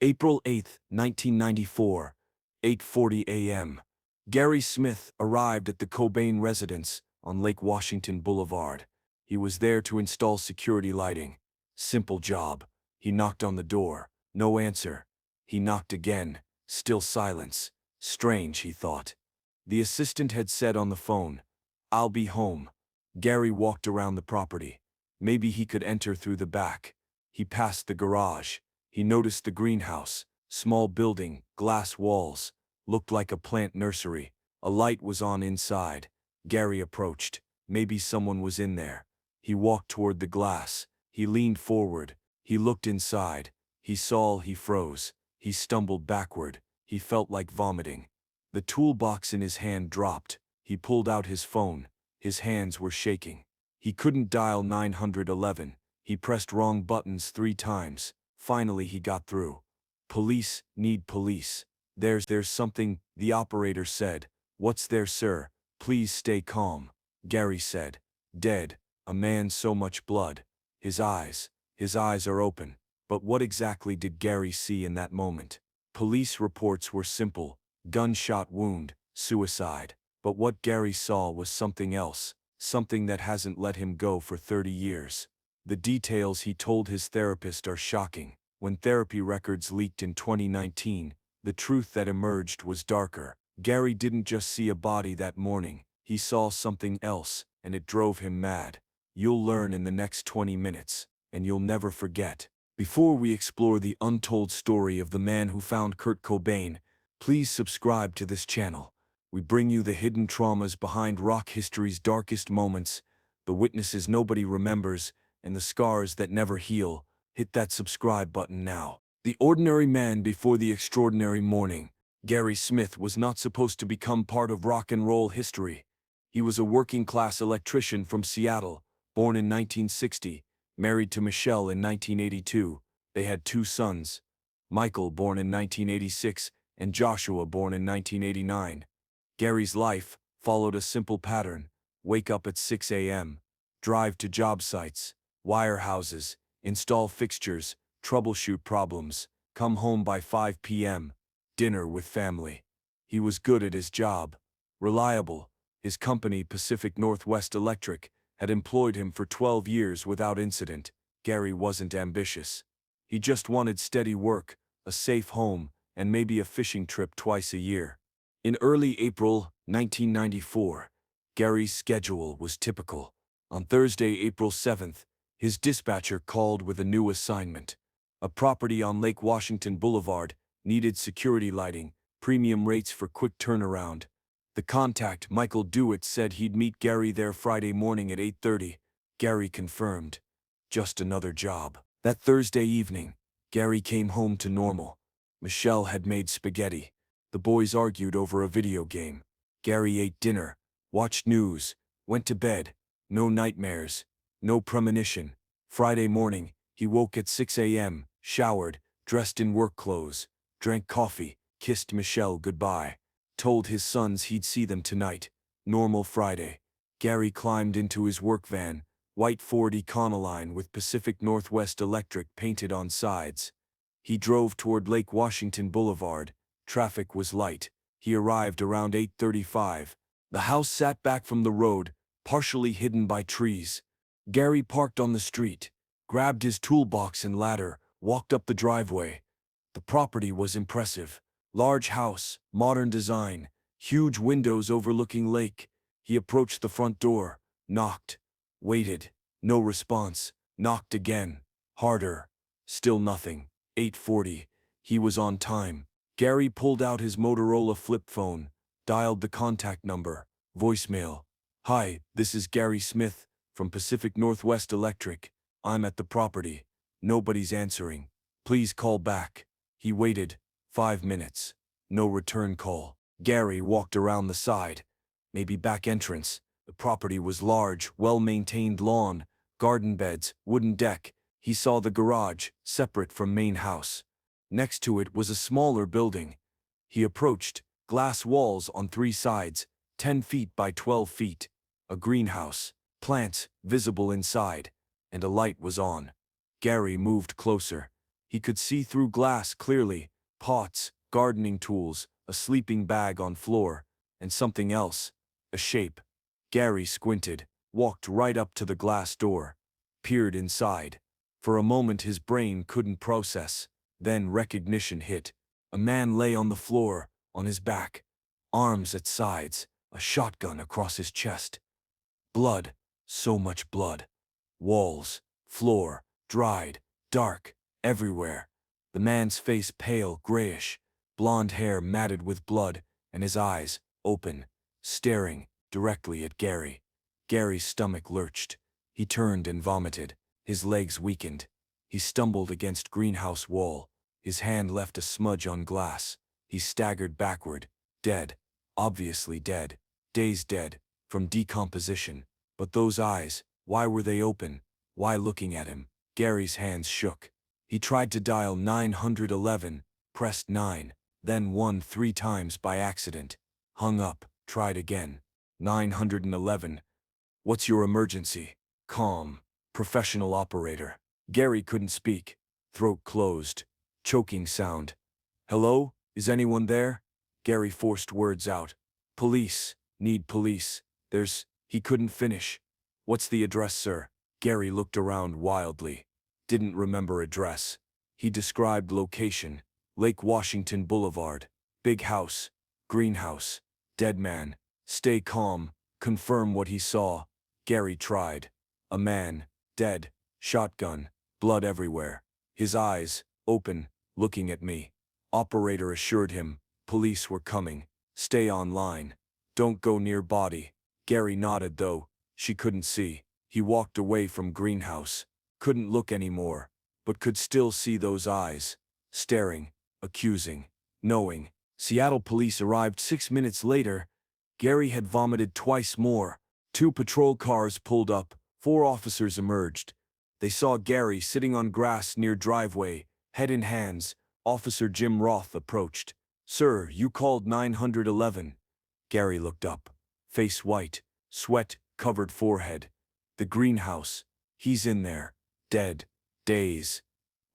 April 8, 1994, 8:40 a.m. Gary Smith arrived at the Cobain residence on Lake Washington Boulevard. He was there to install security lighting. Simple job. He knocked on the door. No answer. He knocked again. Still silence. Strange, he thought. The assistant had said on the phone, "I'll be home." Gary walked around the property. Maybe he could enter through the back. He passed the garage. He noticed the greenhouse, small building, glass walls, looked like a plant nursery. A light was on inside. Gary approached. Maybe someone was in there. He walked toward the glass. He leaned forward. He looked inside. He saw. He froze. He stumbled backward. He felt like vomiting. The toolbox in his hand dropped. He pulled out his phone. His hands were shaking. He couldn't dial 911. He pressed wrong buttons 3 times. Finally he got through. "Police, need police. There's something," the operator said. "What's there, sir? Please stay calm." Gary said. "Dead. A man, so much blood. His eyes are open." But what exactly did Gary see in that moment? Police reports were simple. Gunshot wound, suicide. But what Gary saw was something else. Something that hasn't let him go for 30 years. The details he told his therapist are shocking. When therapy records leaked in 2019, the truth that emerged was darker. Gary didn't just see a body that morning. He saw something else, and it drove him mad. You'll learn in the next 20 minutes, and you'll never forget. Before we explore the untold story of the man who found Kurt Cobain, please subscribe to this channel. We bring you the hidden traumas behind rock history's darkest moments, the witnesses nobody remembers, and the scars that never heal. Hit that subscribe button now. The ordinary man before the extraordinary morning. Gary Smith was not supposed to become part of rock and roll history. He was a working-class electrician from Seattle, born in 1960, married to Michelle in 1982. They had 2 sons, Michael, born in 1986, and Joshua, born in 1989. Gary's life followed a simple pattern: wake up at 6 a.m., drive to job sites, wire houses, install fixtures, troubleshoot problems, come home by 5 p.m., dinner with family. He was good at his job, reliable. His company, Pacific Northwest Electric, had employed him for 12 years without incident. Gary wasn't ambitious. He just wanted steady work, a safe home, and maybe a fishing trip twice a year. In early April 1994, Gary's schedule was typical. On Thursday, April 7th, his dispatcher called with a new assignment. A property on Lake Washington Boulevard needed security lighting, premium rates for quick turnaround. The contact, Michael Dewitt, said he'd meet Gary there Friday morning at 8:30. Gary confirmed. Just another job. That Thursday evening, Gary came home to normal. Michelle had made spaghetti. The boys argued over a video game. Gary ate dinner, watched news, went to bed. No nightmares, no premonition. Friday morning, he woke at 6 a.m., showered, dressed in work clothes, drank coffee, kissed Michelle goodbye, told his sons he'd see them tonight. Normal Friday. Gary climbed into his work van, white Ford Econoline with Pacific Northwest Electric painted on sides. He drove toward Lake Washington Boulevard. Traffic was light. He arrived around 8:35. The house sat back from the road, partially hidden by trees. Gary parked on the street, grabbed his toolbox and ladder, walked up the driveway. The property was impressive. Large house, modern design, huge windows overlooking lake. He approached the front door, knocked, waited. No response. Knocked again. Harder. Still nothing. 8:40. He was on time. Gary pulled out his Motorola flip phone, dialed the contact number. Voicemail. "Hi, this is Gary Smith from Pacific Northwest Electric. I'm at the property. Nobody's answering. Please call back." He waited. 5 minutes. No return call. Gary walked around the side. Maybe back entrance. The property was large, well-maintained lawn, garden beds, wooden deck. He saw the garage, separate from main house. Next to it was a smaller building. He approached. Glass walls on 3 sides, 10 feet by 12 feet. A greenhouse, plants visible inside, and a light was on. Gary moved closer. He could see through glass clearly, pots, gardening tools, a sleeping bag on floor, and something else, a shape. Gary squinted, walked right up to the glass door, peered inside. For a moment his brain couldn't process, then recognition hit. A man lay on the floor, on his back, arms at sides, a shotgun across his chest. Blood, so much blood. Walls, floor, dried, dark, everywhere. The man's face pale, grayish, blonde hair matted with blood, and his eyes, open, staring directly at Gary. Gary's stomach lurched. He turned and vomited. His legs weakened. He stumbled against greenhouse wall. His hand left a smudge on glass. He staggered backward, dead, obviously dead, days dead, from decomposition. But those eyes, why were they open? Why looking at him? Gary's hands shook. He tried to dial 911, pressed 9, then 1 3 times by accident. Hung up, tried again. 911. What's your emergency? Calm, professional operator. Gary couldn't speak. Throat closed. Choking sound. Hello? Is anyone there? Gary forced words out. Police. Need police. He couldn't finish. What's the address, sir? Gary looked around wildly. Didn't remember address. He described location. Lake Washington Boulevard. Big house. Greenhouse. Dead man. Stay calm. Confirm what he saw. Gary tried. A man. Dead. Shotgun. Blood everywhere. His eyes, open, looking at me. Operator assured him. Police were coming. Stay online. Don't go near body. Gary nodded though. She couldn't see. He walked away from greenhouse. Couldn't look anymore, but could still see those eyes. Staring, accusing, knowing. Seattle police arrived 6 minutes later. Gary had vomited twice more. 2 patrol cars pulled up. 4 officers emerged. They saw Gary sitting on grass near driveway, head in hands. Officer Jim Roth approached. Sir, you called 911. Gary looked up. Face white, sweat covered forehead. The greenhouse. He's in there. Dead. Days.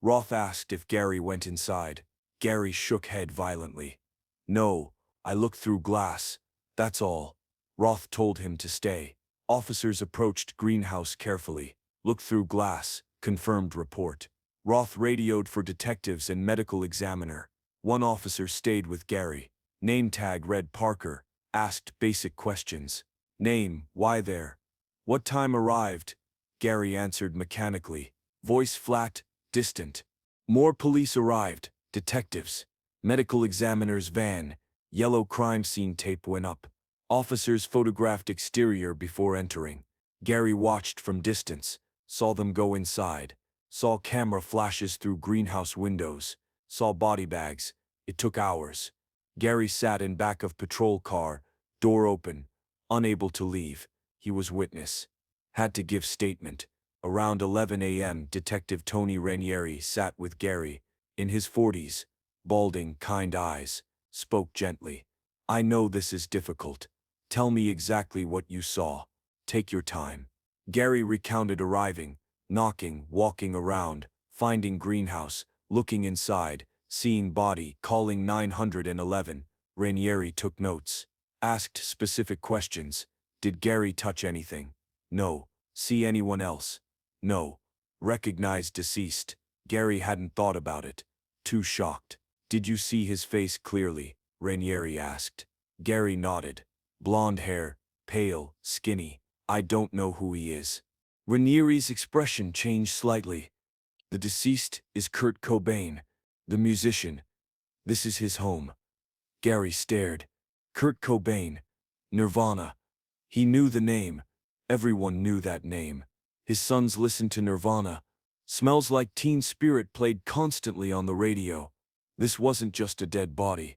Roth asked if Gary went inside. Gary shook head violently. No, I looked through glass. That's all. Roth told him to stay. Officers approached greenhouse carefully. Looked through glass. Confirmed report. Roth radioed for detectives and medical examiner. 1 officer stayed with Gary. Name tag read Parker. Asked basic questions. Name, why there? What time arrived? Gary answered mechanically. Voice flat, distant. More police arrived. Detectives. Medical examiner's van. Yellow crime scene tape went up. Officers photographed exterior before entering. Gary watched from distance. Saw them go inside. Saw camera flashes through greenhouse windows. Saw body bags. It took hours. Gary sat in back of patrol car, door open, unable to leave. He was witness. Had to give statement. Around 11 a.m. Detective Tony Ranieri sat with Gary, in his 40s, balding, kind eyes, spoke gently. I know this is difficult. Tell me exactly what you saw. Take your time. Gary recounted arriving, knocking, walking around, finding greenhouse, looking inside, seeing body, calling 911. Ranieri took notes. Asked specific questions. Did Gary touch anything? No. See anyone else? No. Recognized deceased. Gary hadn't thought about it. Too shocked. Did you see his face clearly? Ranieri asked. Gary nodded. Blonde hair, pale, skinny. I don't know who he is. Ranieri's expression changed slightly. The deceased is Kurt Cobain, the musician. This is his home. Gary stared. Kurt Cobain. Nirvana. He knew the name. Everyone knew that name. His sons listened to Nirvana. Smells Like Teen Spirit played constantly on the radio. This wasn't just a dead body.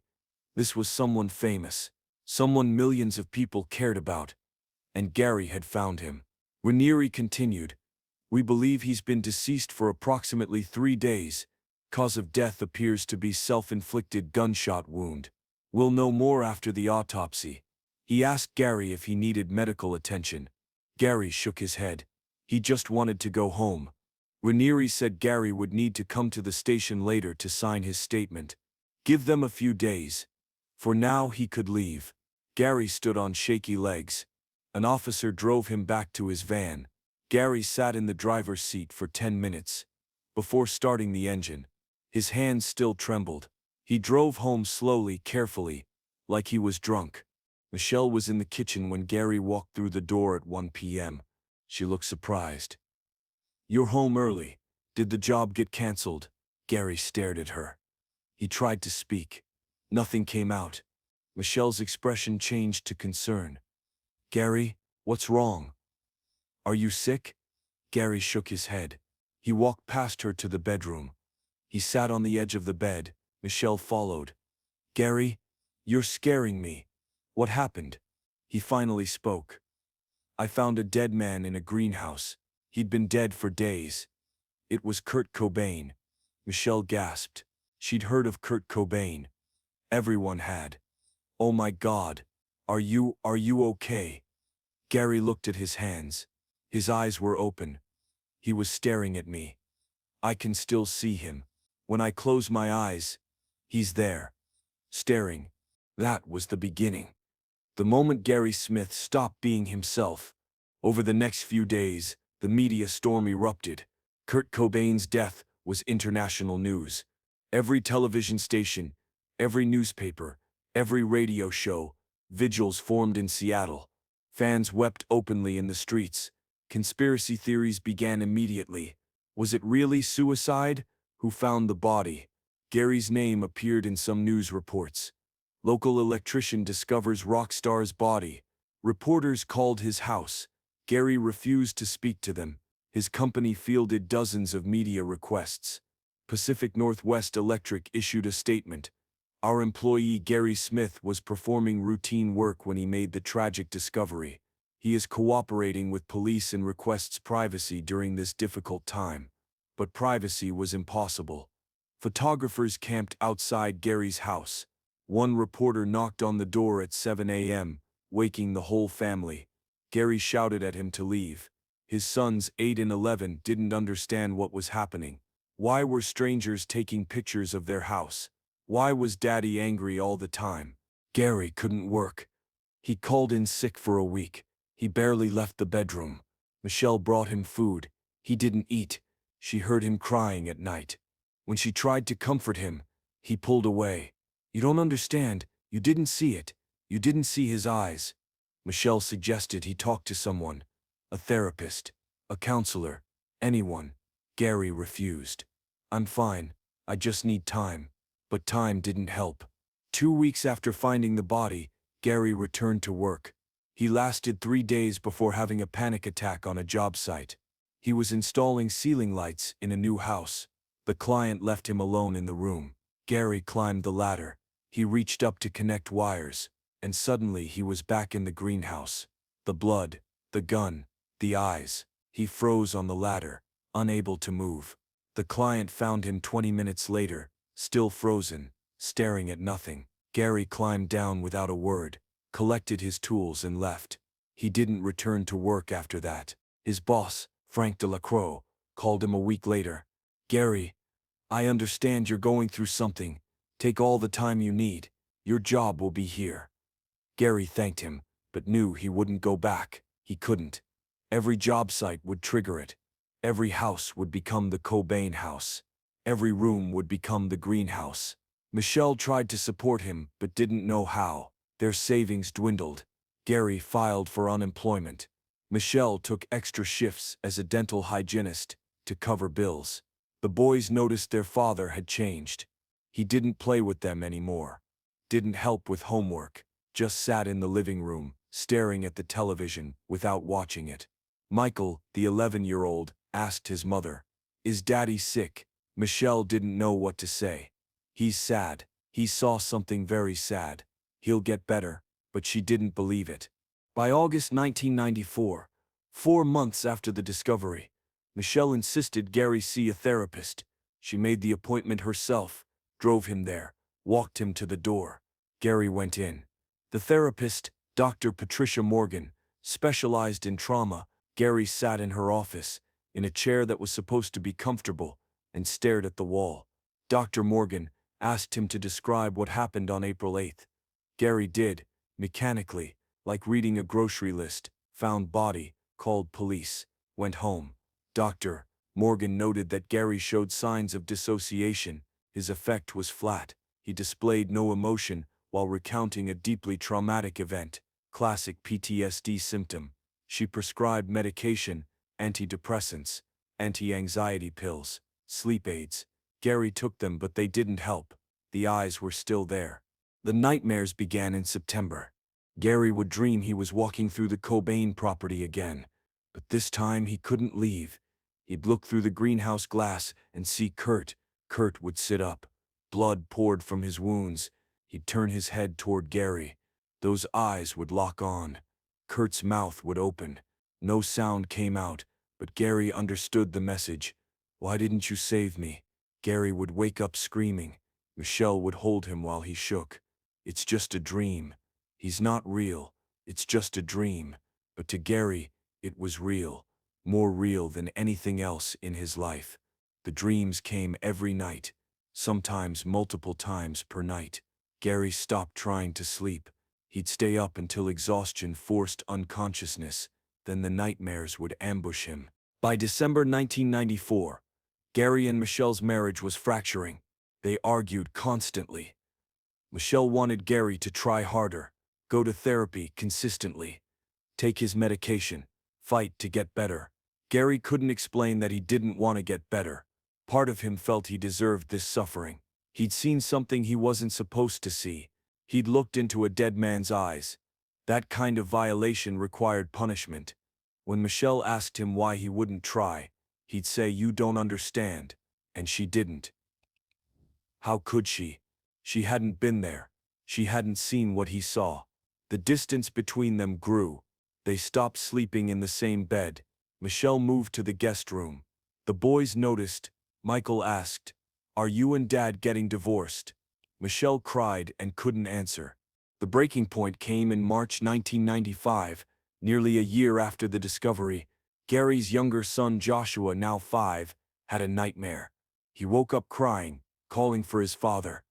This was someone famous. Someone millions of people cared about. And Gary had found him. Ranieri continued. We believe he's been deceased for approximately 3 days. Cause of death appears to be self-inflicted gunshot wound. We'll know more after the autopsy. He asked Gary if he needed medical attention. Gary shook his head. He just wanted to go home. Raniere said Gary would need to come to the station later to sign his statement. Give them a few days. For now he could leave. Gary stood on shaky legs. An officer drove him back to his van. Gary sat in the driver's seat for 10 minutes. Before starting the engine, his hands still trembled. He drove home slowly, carefully, like he was drunk. Michelle was in the kitchen when Gary walked through the door at 1 p.m. She looked surprised. "You're home early. Did the job get cancelled?" Gary stared at her. He tried to speak. Nothing came out. Michelle's expression changed to concern. "Gary, what's wrong? Are you sick?" Gary shook his head. He walked past her to the bedroom. He sat on the edge of the bed. Michelle followed. "Gary, you're scaring me. What happened?" He finally spoke. "I found a dead man in a greenhouse. He'd been dead for days." It was Kurt Cobain. Michelle gasped. She'd heard of Kurt Cobain. Everyone had. "Oh my God. Are you okay?" Gary looked at his hands. His eyes were open. He was staring at me. I can still see him. When I close my eyes, he's there. Staring. That was the beginning. The moment Gary Smith stopped being himself. Over the next few days, the media storm erupted. Kurt Cobain's death was international news. Every television station, every newspaper, every radio show, vigils formed in Seattle. Fans wept openly in the streets. Conspiracy theories began immediately. Was it really suicide? Who found the body? Gary's name appeared in some news reports. Local electrician discovers rock star's body. Reporters called his house. Gary refused to speak to them. His company fielded dozens of media requests. Pacific Northwest Electric issued a statement. "Our employee Gary Smith was performing routine work when he made the tragic discovery. He is cooperating with police and requests privacy during this difficult time." But privacy was impossible. Photographers camped outside Gary's house. One reporter knocked on the door at 7 a.m., waking the whole family. Gary shouted at him to leave. His sons, 8 and 11, didn't understand what was happening. Why were strangers taking pictures of their house? Why was Daddy angry all the time? Gary couldn't work. He called in sick for a week. He barely left the bedroom. Michelle brought him food. He didn't eat. She heard him crying at night. When she tried to comfort him, he pulled away. "You don't understand. You didn't see it. You didn't see his eyes." Michelle suggested he talk to someone. A therapist. A counselor. Anyone. Gary refused. "I'm fine. I just need time." But time didn't help. 2 weeks after finding the body, Gary returned to work. He lasted 3 days before having a panic attack on a job site. He was installing ceiling lights in a new house. The client left him alone in the room. Gary climbed the ladder. He reached up to connect wires, and suddenly he was back in the greenhouse. The blood, the gun, the eyes. He froze on the ladder, unable to move. The client found him 20 minutes later, still frozen, staring at nothing. Gary climbed down without a word, collected his tools and left. He didn't return to work after that. His boss, Frank Delacroix, called him a week later. "Gary, I understand you're going through something. Take all the time you need. Your job will be here." Gary thanked him, but knew he wouldn't go back. He couldn't. Every job site would trigger it. Every house would become the Cobain house. Every room would become the greenhouse. Michelle tried to support him, but didn't know how. Their savings dwindled. Gary filed for unemployment. Michelle took extra shifts as a dental hygienist to cover bills. The boys noticed their father had changed. He didn't play with them anymore. Didn't help with homework. Just sat in the living room, staring at the television without watching it. Michael, the 11-year-old, asked his mother, "Is Daddy sick?" Michelle didn't know what to say. "He's sad. He saw something very sad. He'll get better," but she didn't believe it. By August 1994, 4 months after the discovery, Michelle insisted Gary see a therapist. She made the appointment herself, drove him there, walked him to the door. Gary went in. The therapist, Dr. Patricia Morgan, specialized in trauma. Gary sat in her office, in a chair that was supposed to be comfortable, and stared at the wall. Dr. Morgan asked him to describe what happened on April 8th. Gary did, mechanically, like reading a grocery list. Found body, called police, went home. Dr. Morgan noted that Gary showed signs of dissociation. His effect was flat. He displayed no emotion while recounting a deeply traumatic event, classic PTSD symptom. She prescribed medication, antidepressants, anti-anxiety pills, sleep aids. Gary took them, but they didn't help. The eyes were still there. The nightmares began in September. Gary would dream he was walking through the Cobain property again, but this time he couldn't leave. He'd look through the greenhouse glass and see Kurt. Kurt would sit up. Blood poured from his wounds. He'd turn his head toward Gary. Those eyes would lock on. Kurt's mouth would open. No sound came out, but Gary understood the message. "Why didn't you save me?" Gary would wake up screaming. Michelle would hold him while he shook. "It's just a dream. He's not real. It's just a dream." But to Gary, it was real. More real than anything else in his life. The dreams came every night, sometimes multiple times per night. Gary stopped trying to sleep. He'd stay up until exhaustion forced unconsciousness, then the nightmares would ambush him. By December 1994, Gary and Michelle's marriage was fracturing. They argued constantly. Michelle wanted Gary to try harder, go to therapy consistently, take his medication, fight to get better. Gary couldn't explain that he didn't want to get better. Part of him felt he deserved this suffering. He'd seen something he wasn't supposed to see. He'd looked into a dead man's eyes. That kind of violation required punishment. When Michelle asked him why he wouldn't try, he'd say, "You don't understand." And she didn't. How could she? She hadn't been there. She hadn't seen what he saw. The distance between them grew. They stopped sleeping in the same bed. Michelle moved to the guest room. The boys noticed. Michael asked, "Are you and Dad getting divorced?" Michelle cried and couldn't answer. The breaking point came in March 1995, nearly a year after the discovery. Gary's younger son Joshua, now 5, had a nightmare. He woke up crying, calling for his father.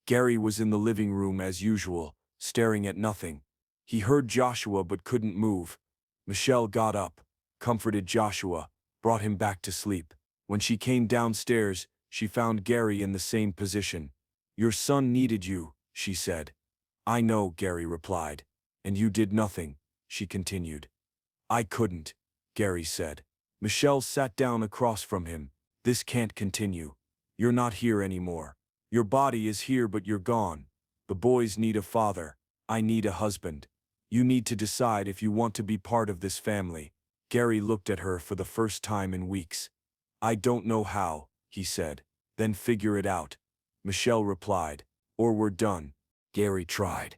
Gary was in the living room as usual, staring at nothing. He heard Joshua but couldn't move. Michelle got up, comforted Joshua, brought him back to sleep. When she came downstairs, she found Gary in the same position. "Your son needed you," she said. "I know," Gary replied. "And you did nothing," she continued. "I couldn't," Gary said. Michelle sat down across from him. "This can't continue. You're not here anymore. Your body is here but you're gone. The boys need a father. I need a husband. You need to decide if you want to be part of this family." Gary looked at her for the first time in weeks. "I don't know how," he said. "Then figure it out," Michelle replied. "Or we're done." Gary tried.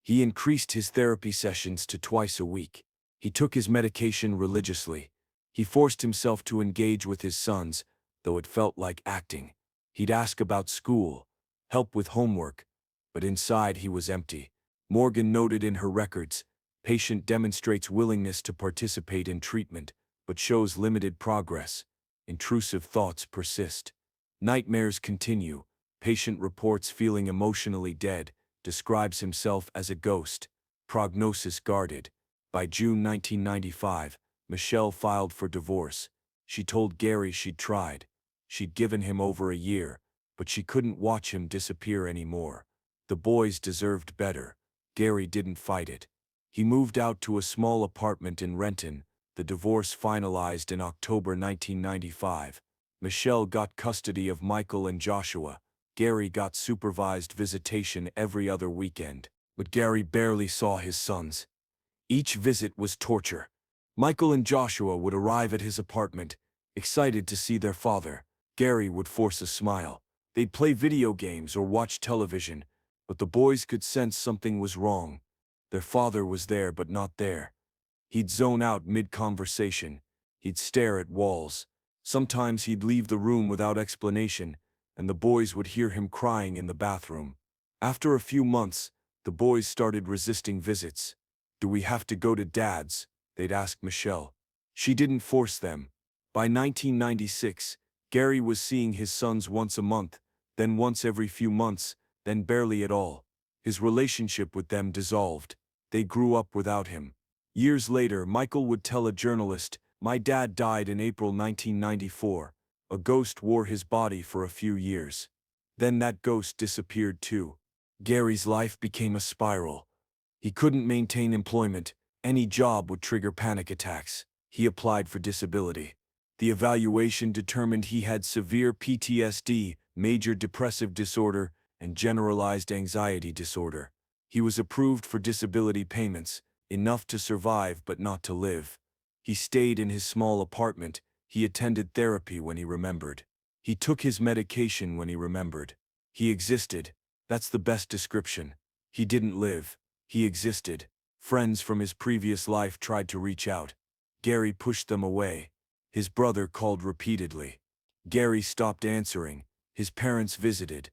He increased his therapy sessions to twice a week. He took his medication religiously. He forced himself to engage with his sons, though it felt like acting. He'd ask about school, help with homework, but inside he was empty. Morgan noted in her records, patient demonstrates willingness to participate in treatment, but shows limited progress. Intrusive thoughts persist. Nightmares continue. Patient reports feeling emotionally dead, describes himself as a ghost. Prognosis guarded. By June 1995, Michelle filed for divorce. She told Gary she'd tried. She'd given him over a year, but she couldn't watch him disappear anymore. The boys deserved better. Gary didn't fight it. He moved out to a small apartment in Renton. The divorce finalized in October 1995. Michelle got custody of Michael and Joshua. Gary got supervised visitation every other weekend, but Gary barely saw his sons. Each visit was torture. Michael and Joshua would arrive at his apartment, excited to see their father. Gary would force a smile. They'd play video games or watch television, but the boys could sense something was wrong. Their father was there but not there. He'd zone out mid-conversation. He'd stare at walls. Sometimes he'd leave the room without explanation, and the boys would hear him crying in the bathroom. After a few months, the boys started resisting visits. "Do we have to go to Dad's?" they'd ask Michelle. She didn't force them. By 1996, Gary was seeing his sons once a month, then once every few months, then barely at all. His relationship with them dissolved. They grew up without him. Years later, Michael would tell a journalist, "My dad died in April 1994. A ghost wore his body for a few years. Then that ghost disappeared too." Gary's life became a spiral. He couldn't maintain employment. Any job would trigger panic attacks. He applied for disability. The evaluation determined he had severe PTSD, major depressive disorder, and generalized anxiety disorder. He was approved for disability payments, enough to survive but not to live. He stayed in his small apartment. He attended therapy when he remembered. He took his medication when he remembered. He existed. That's the best description. He didn't live. He existed. Friends from his previous life tried to reach out. Gary pushed them away. His brother called repeatedly. Gary stopped answering. His parents visited.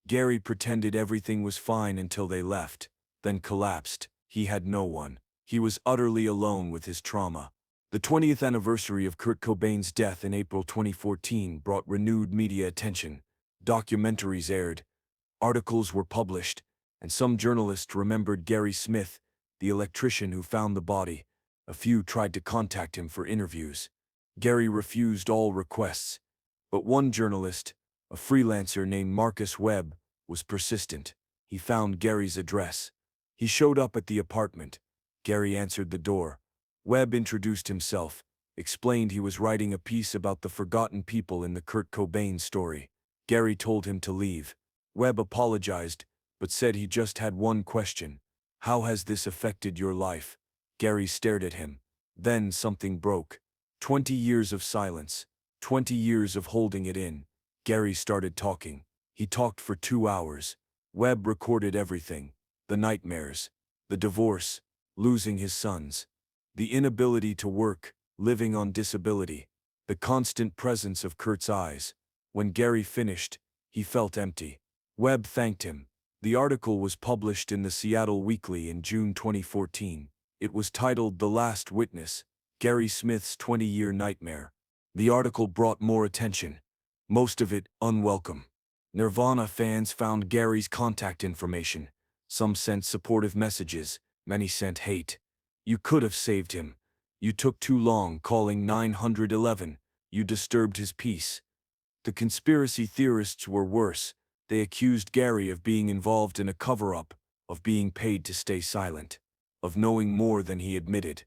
Gary pretended everything was fine until they left, then collapsed. He had no one. He was utterly alone with his trauma. The 20th anniversary of Kurt Cobain's death in April 2014 brought renewed media attention. Documentaries aired, articles were published, and some journalists remembered Gary Smith, the electrician who found the body. A few tried to contact him for interviews. Gary refused all requests, but one journalist, a freelancer named Marcus Webb, was persistent. He found Gary's address. He showed up at the apartment. Gary answered the door. Webb introduced himself, explained he was writing a piece about the forgotten people in the Kurt Cobain story. Gary told him to leave. Webb apologized, but said he just had one question. "How has this affected your life?" Gary stared at him. Then something broke. 20 years of silence. 20 years of holding it in. Gary started talking. He talked for 2 hours. Webb recorded everything. The nightmares. The divorce. Losing his sons. The inability to work. Living on disability. The constant presence of Kurt's eyes. When Gary finished, he felt empty. Webb thanked him. The article was published in the Seattle Weekly in June 2014. It was titled "The Last Witness: Gary Smith's 20-Year Nightmare." The article brought more attention, most of it unwelcome. Nirvana fans found Gary's contact information. Some sent supportive messages, many sent hate. "You could have saved him. You took too long calling 911. You disturbed his peace." The conspiracy theorists were worse. They accused Gary of being involved in a cover-up, of being paid to stay silent, of knowing more than he admitted.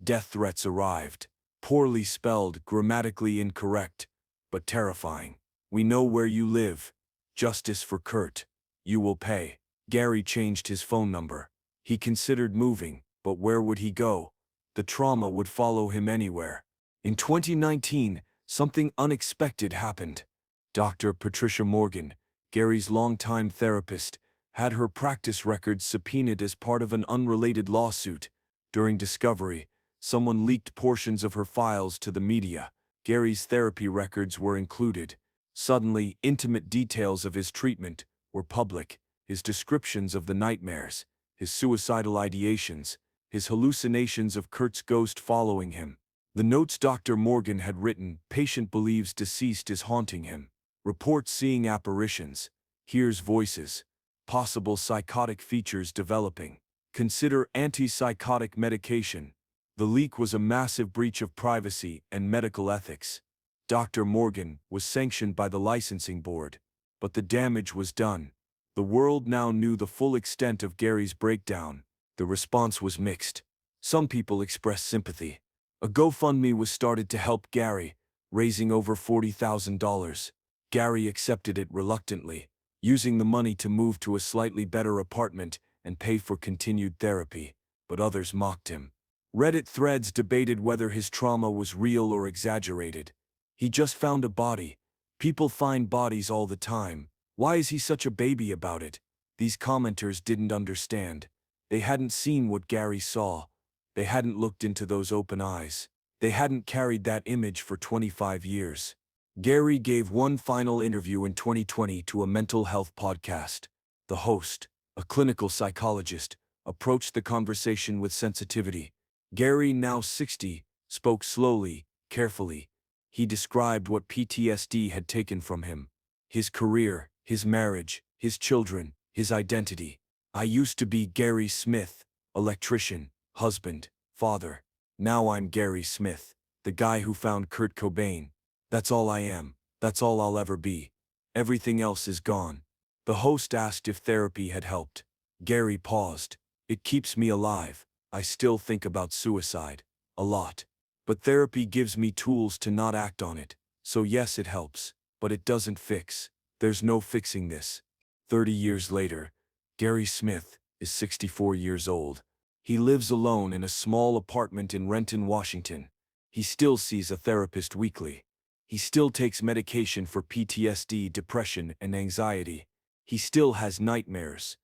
Death threats arrived. Poorly spelled, grammatically incorrect, but terrifying. "We know where you live. Justice for Kurt. You will pay." Gary changed his phone number. He considered moving, but where would he go? The trauma would follow him anywhere. In 2019, something unexpected happened. Dr. Patricia Morgan, Gary's longtime therapist, had her practice records subpoenaed as part of an unrelated lawsuit. During discovery, someone leaked portions of her files to the media. Gary's therapy records were included. Suddenly, intimate details of his treatment were public. His descriptions of the nightmares, his suicidal ideations, his hallucinations of Kurt's ghost following him. The notes Dr. Morgan had written: "Patient believes deceased is haunting him. Reports seeing apparitions. Hears voices. Possible psychotic features developing. Consider antipsychotic medication." The leak was a massive breach of privacy and medical ethics. Dr. Morgan was sanctioned by the licensing board, but the damage was done. The world now knew the full extent of Gary's breakdown. The response was mixed. Some people expressed sympathy. A GoFundMe was started to help Gary, raising over $40,000. Gary accepted it reluctantly, using the money to move to a slightly better apartment and pay for continued therapy, but others mocked him. Reddit threads debated whether his trauma was real or exaggerated. "He just found a body. People find bodies all the time. Why is he such a baby about it?" These commenters didn't understand. They hadn't seen what Gary saw. They hadn't looked into those open eyes. They hadn't carried that image for 25 years. Gary gave one final interview in 2020 to a mental health podcast. The host, a clinical psychologist, approached the conversation with sensitivity. Gary, now 60, spoke slowly, carefully. He described what PTSD had taken from him. His career, his marriage, his children, his identity. I used to be Gary Smith, electrician, husband, father. Now I'm Gary Smith, the guy who found Kurt Cobain. That's all I am. That's all I'll ever be. Everything else is gone. The host asked if therapy had helped. Gary paused. It keeps me alive. I still think about suicide. A lot. But therapy gives me tools to not act on it. So yes, it helps. But it doesn't fix. There's no fixing this. 30 years later, Gary Smith is 64 years old. He lives alone in a small apartment in Renton, Washington. He still sees a therapist weekly. He still takes medication for PTSD, depression, and anxiety. He still has nightmares.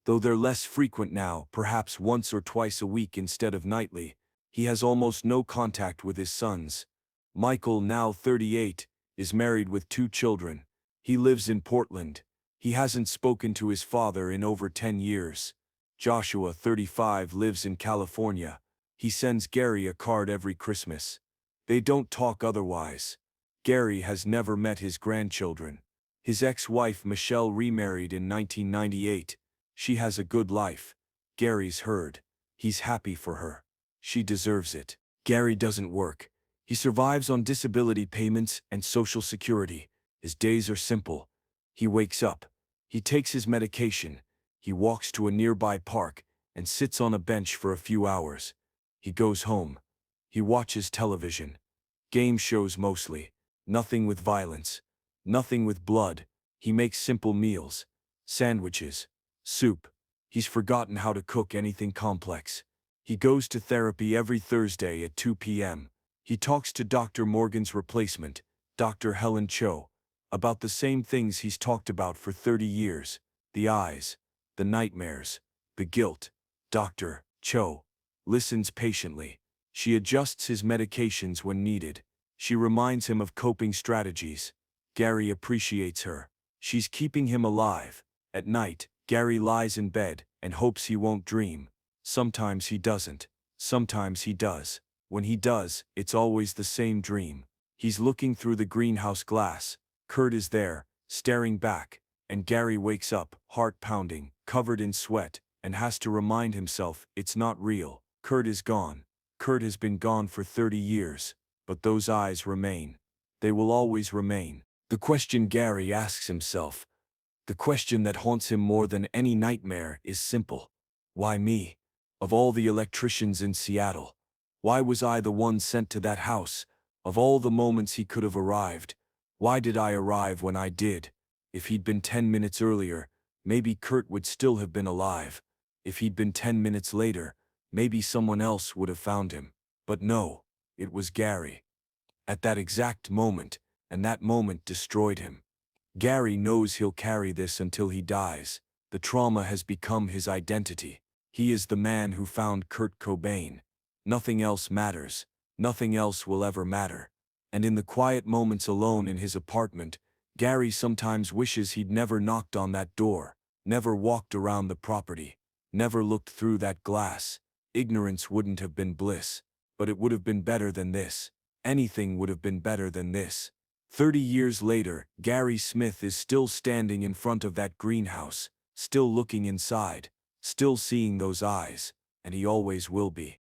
Though they're less frequent now, perhaps once or twice a week instead of nightly. He has almost no contact with his sons. Michael, now 38, is married with 2 children. He lives in Portland. He hasn't spoken to his father in over 10 years. Joshua, 35, lives in California. He sends Gary a card every Christmas. They don't talk otherwise. Gary has never met his grandchildren. His ex-wife Michelle remarried in 1998. She has a good life. Gary's heard. He's happy for her. She deserves it. Gary doesn't work. He survives on disability payments and Social Security. His days are simple. He wakes up. He takes his medication. He walks to a nearby park and sits on a bench for a few hours. He goes home. He watches television. Game shows mostly. Nothing with violence. Nothing with blood. He makes simple meals. Sandwiches. Soup. He's forgotten how to cook anything complex. He goes to therapy every Thursday at 2 p.m. He talks to Dr. Morgan's replacement, Dr. Helen Cho, about the same things he's talked about for 30 years. The eyes, the nightmares, the guilt. Dr. Cho listens patiently. She adjusts his medications when needed. She reminds him of coping strategies. Gary appreciates her. She's keeping him alive. At night, Gary lies in bed and hopes he won't dream. Sometimes he doesn't. Sometimes he does. When he does, it's always the same dream. He's looking through the greenhouse glass. Kurt is there, staring back, and Gary wakes up, heart pounding, covered in sweat, and has to remind himself it's not real. Kurt is gone. Kurt has been gone for 30 years, but those eyes remain. They will always remain. The question Gary asks himself, the question that haunts him more than any nightmare, is simple. Why me? Of all the electricians in Seattle, why was I the one sent to that house? Of all the moments he could have arrived, why did I arrive when I did? If he'd been 10 minutes earlier, maybe Kurt would still have been alive. If he'd been 10 minutes later, maybe someone else would have found him. But no, it was Gary. At that exact moment, and that moment destroyed him. Gary knows he'll carry this until he dies. The trauma has become his identity. He is the man who found Kurt Cobain. Nothing else matters. Nothing else will ever matter. And in the quiet moments alone in his apartment, Gary sometimes wishes he'd never knocked on that door, never walked around the property, never looked through that glass. Ignorance wouldn't have been bliss, but it would have been better than this. Anything would have been better than this. 30 years later, Gary Smith is still standing in front of that greenhouse, still looking inside, still seeing those eyes, and he always will be.